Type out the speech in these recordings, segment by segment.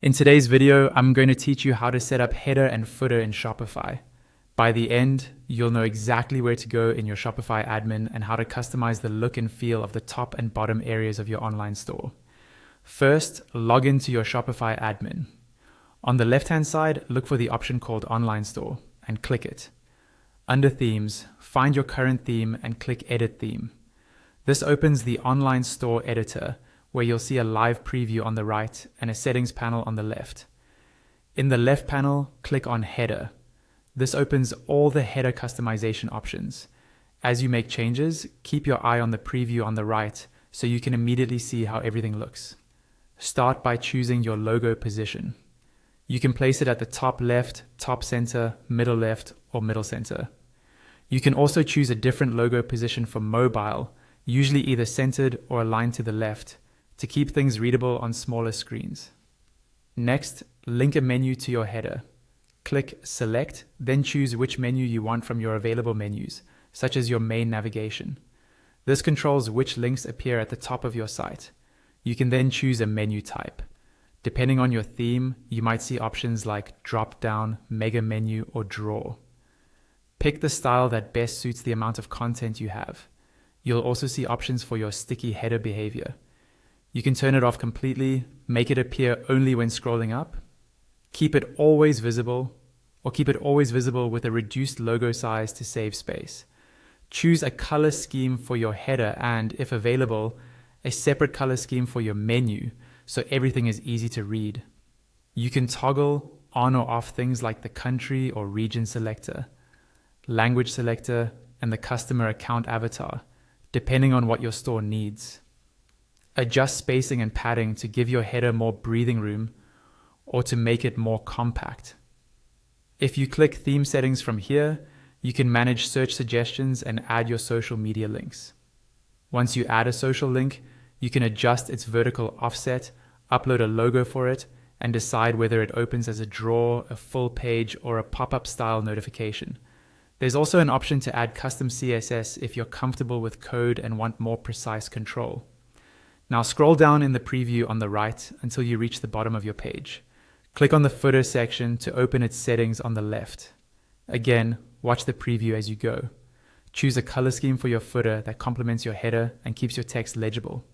In today's video, I'm going to teach you how to set up header and footer in Shopify. By the end, you'll know exactly where to go in your Shopify admin and how to customize the look and feel of the top and bottom areas of your online store. First, log into your Shopify admin. On the left-hand side, look for the option called Online Store and click it. Under Themes, find your current theme and click Edit Theme. This opens the Online Store editor, where you'll see a live preview on the right and a settings panel on the left. In the left panel, click on Header. This opens all the header customization options. As you make changes, keep your eye on the preview on the right so you can immediately see how everything looks. Start by choosing your logo position. You can place it at the top left, top center, middle left, or middle center. You can also choose a different logo position for mobile, usually either centered or aligned to the left, to keep things readable on smaller screens. Next, link a menu to your header. Click Select, then choose which menu you want from your available menus, such as your main navigation. This controls which links appear at the top of your site. You can then choose a menu type. Depending on your theme, you might see options like drop-down, mega menu, or drawer. Pick the style that best suits the amount of content you have. You'll also see options for your sticky header behavior. You can turn it off completely, make it appear only when scrolling up, keep it always visible, or keep it always visible with a reduced logo size to save space. Choose a color scheme for your header and, if available, a separate color scheme for your menu so everything is easy to read. You can toggle on or off things like the country or region selector, language selector, and the customer account avatar, depending on what your store needs. Adjust spacing and padding to give your header more breathing room or to make it more compact. If you click Theme Settings from here, you can manage search suggestions and add your social media links. Once you add a social link, you can adjust its vertical offset, upload a logo for it, and decide whether it opens as a drawer, a full page, or a pop-up style notification. There's also an option to add custom CSS if you're comfortable with code and want more precise control. Now scroll down in the preview on the right until you reach the bottom of your page. Click on the footer section to open its settings on the left. Again, watch the preview as you go. Choose a color scheme for your footer that complements your header and keeps your text legible.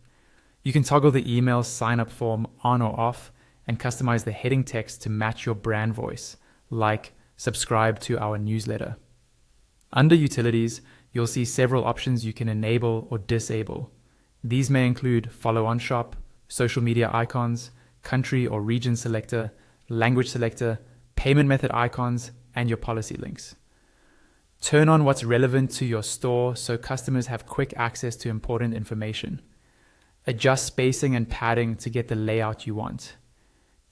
You can toggle the email sign-up form on or off and customize the heading text to match your brand voice, like subscribe to our newsletter. Under Utilities, you'll see several options you can enable or disable. These may include follow-on shop, social media icons, country or region selector, language selector, payment method icons, and your policy links. Turn on what's relevant to your store so customers have quick access to important information. Adjust spacing and padding to get the layout you want.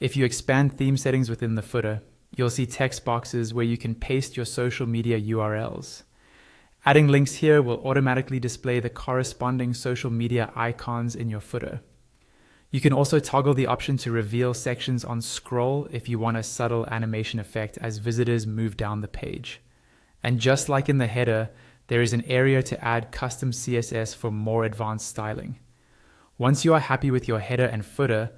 If you expand theme settings within the footer, you'll see text boxes where you can paste your social media URLs. Adding links here will automatically display the corresponding social media icons in your footer. You can also toggle the option to reveal sections on scroll if you want a subtle animation effect as visitors move down the page. And just like in the header, there is an area to add custom CSS for more advanced styling. Once you are happy with your header and footer,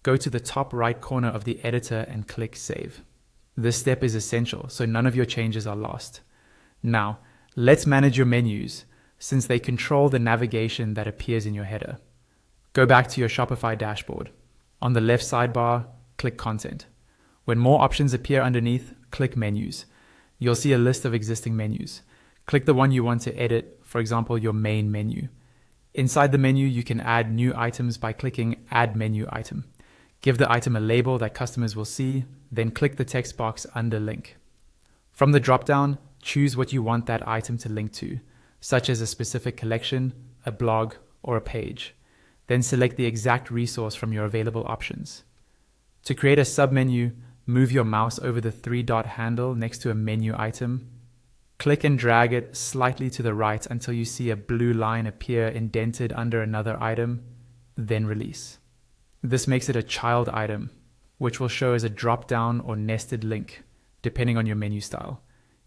go to the top right corner of the editor and click Save. This step is essential so none of your changes are lost. Now, let's manage your menus, since they control the navigation that appears in your header. Go back to your Shopify dashboard. On the left sidebar, click Content. When more options appear underneath, click Menus. You'll see a list of existing menus. Click the one you want to edit, for example, your main menu. Inside the menu, you can add new items by clicking Add Menu Item. Give the item a label that customers will see, then click the text box under Link. From the drop-down, choose what you want that item to link to, such as a specific collection, a blog, or a page. Then select the exact resource from your available options. To create a submenu, move your mouse over the three-dot handle next to a menu item. Click and drag it slightly to the right until you see a blue line appear indented under another item, then release. This makes it a child item, which will show as a drop-down or nested link, depending on your menu style.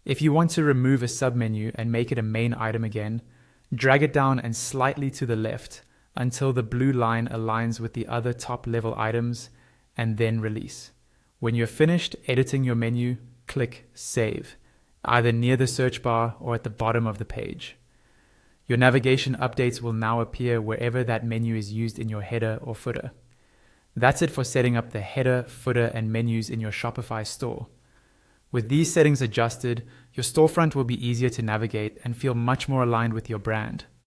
If you want to remove a submenu and make it a main item again, drag it down and slightly to the left until the blue line aligns with the other top level items and then release. When you're finished editing your menu, click Save, either near the search bar or at the bottom of the page. Your navigation updates will now appear wherever that menu is used in your header or footer. That's it for setting up the header, footer, and menus in your Shopify store. With these settings adjusted, your storefront will be easier to navigate and feel much more aligned with your brand.